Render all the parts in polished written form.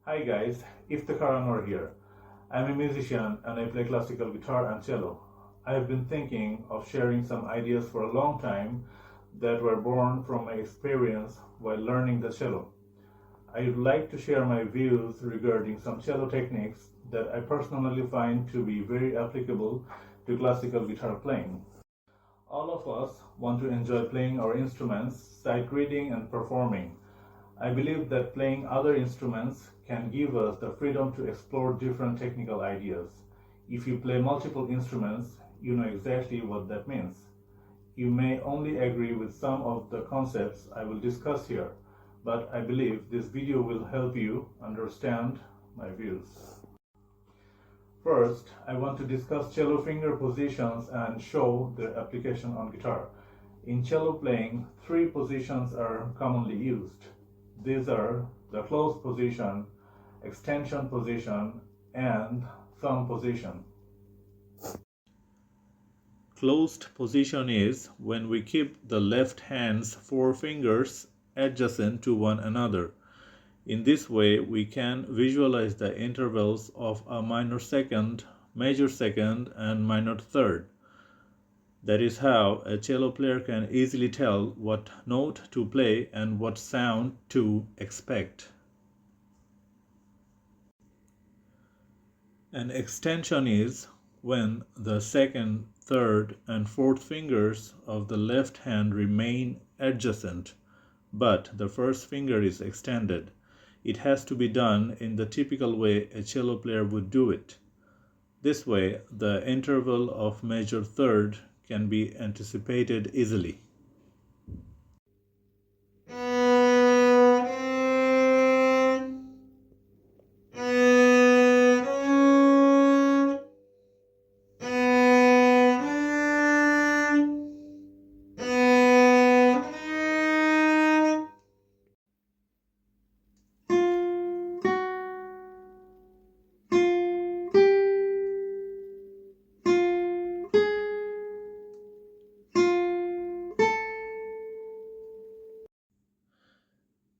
Hi guys, Iftikhar Anwar here. I'm a musician and I play classical guitar and cello. I have been thinking of sharing some ideas for a long time that were born from my experience while learning the cello. I would like to share my views regarding some cello techniques that I personally find to be very applicable to classical guitar playing. All of us want to enjoy playing our instruments, sight reading, and performing. I believe that playing other instruments can give us the freedom to explore different technical ideas. If you play multiple instruments, you know exactly what that means. You may only agree with some of the concepts I will discuss here, but I believe this video will help you understand my views. First, I want to discuss cello finger positions and show their application on guitar. In cello playing, three positions are commonly used. These are the closed position, extension position, and thumb position. Closed position is when we keep the left hand's four fingers adjacent to one another. In this way, we can visualize the intervals of a minor second, major second, and minor third. That is how a cello player can easily tell what note to play and what sound to expect. An extension is when the second, third, and fourth fingers of the left hand remain adjacent, but the first finger is extended. It has to be done in the typical way a cello player would do it. This way, the interval of major third can be anticipated easily.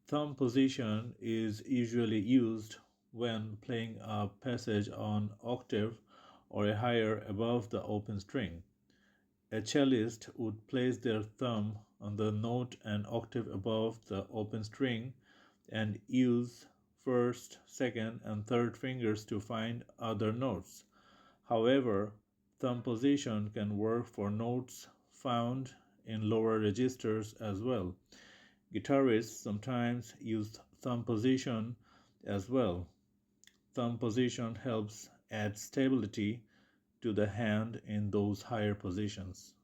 Thumb position is usually used when playing a passage on octave or a higher above the open string. A cellist would place their thumb on the note an octave above the open string and use first, second, and third fingers to find other notes. However, thumb position can work for notes found in lower registers as well. Guitarists sometimes use thumb position as well. Thumb position helps add stability to the hand in those higher positions.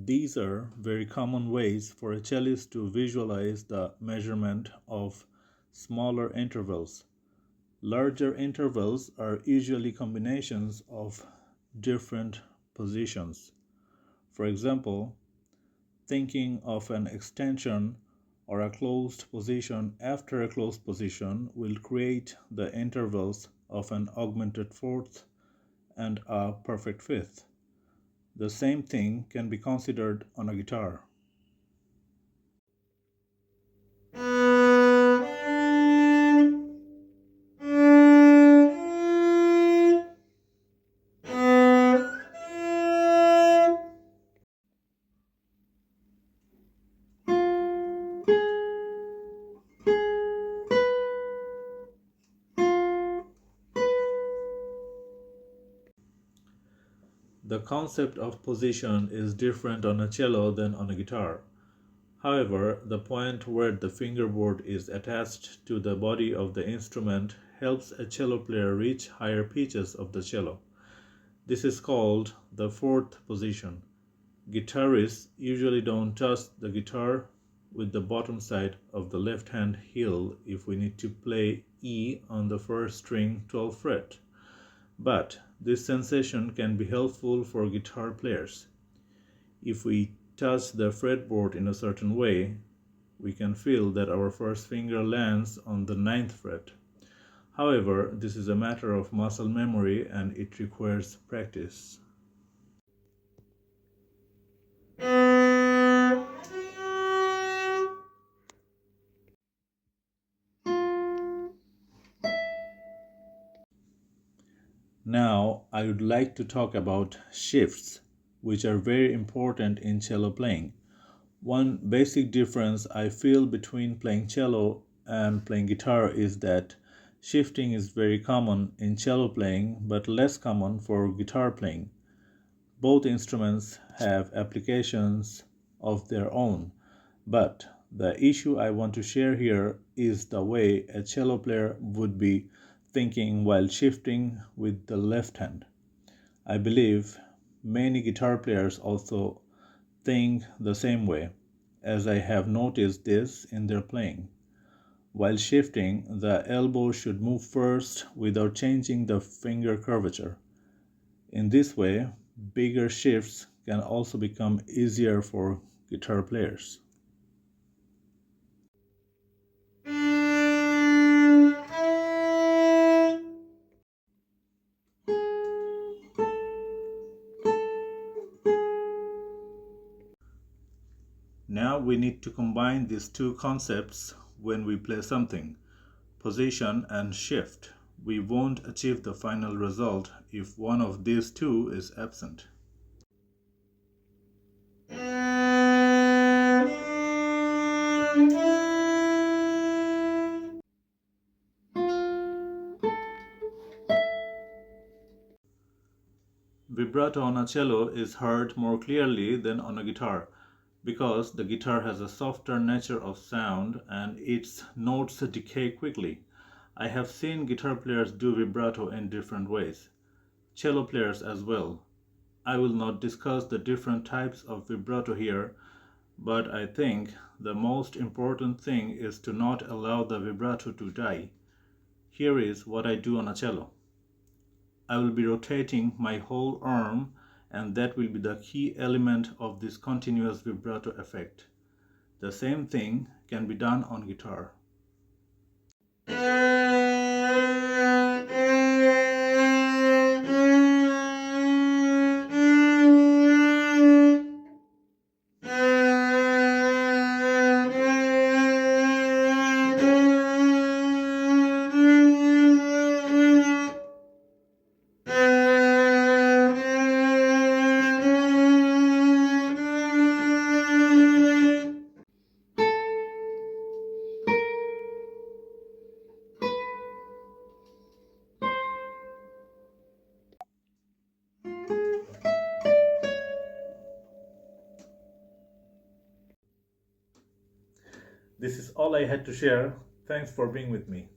These are very common ways for a cellist to visualize the measurement of smaller intervals. Larger intervals are usually combinations of different positions. For example, thinking of an extension or a closed position after a closed position will create the intervals of an augmented fourth and a perfect fifth. The same thing can be considered on a guitar. The concept of position is different on a cello than on a guitar. However, the point where the fingerboard is attached to the body of the instrument helps a cello player reach higher pitches of the cello. This is called the fourth position. Guitarists usually don't touch the guitar with the bottom side of the left hand heel if we need to play E on the first string 12th fret. But this sensation can be helpful for guitar players. If we touch the fretboard in a certain way, we can feel that our first finger lands on the ninth fret. However, this is a matter of muscle memory and it requires practice. Now, I would like to talk about shifts, which are very important in cello playing. One basic difference I feel between playing cello and playing guitar is that shifting is very common in cello playing but less common for guitar playing. Both instruments have applications of their own, but the issue I want to share here is the way a cello player would be thinking while shifting with the left hand. I believe many guitar players also think the same way, as I have noticed this in their playing. While shifting, the elbow should move first without changing the finger curvature. In this way, bigger shifts can also become easier for guitar players. Now we need to combine these two concepts when we play something, position and shift. We won't achieve the final result if one of these two is absent. Vibrato on a cello is heard more clearly than on a guitar because the guitar has a softer nature of sound and its notes decay quickly. I have seen guitar players do vibrato in different ways, cello players as well. I will not discuss the different types of vibrato here, but I think the most important thing is to not allow the vibrato to die. Here is what I do on a cello. I will be rotating my whole arm, and that will be the key element of this continuous vibrato effect. The same thing can be done on guitar. This is all I had to share. Thanks for being with me.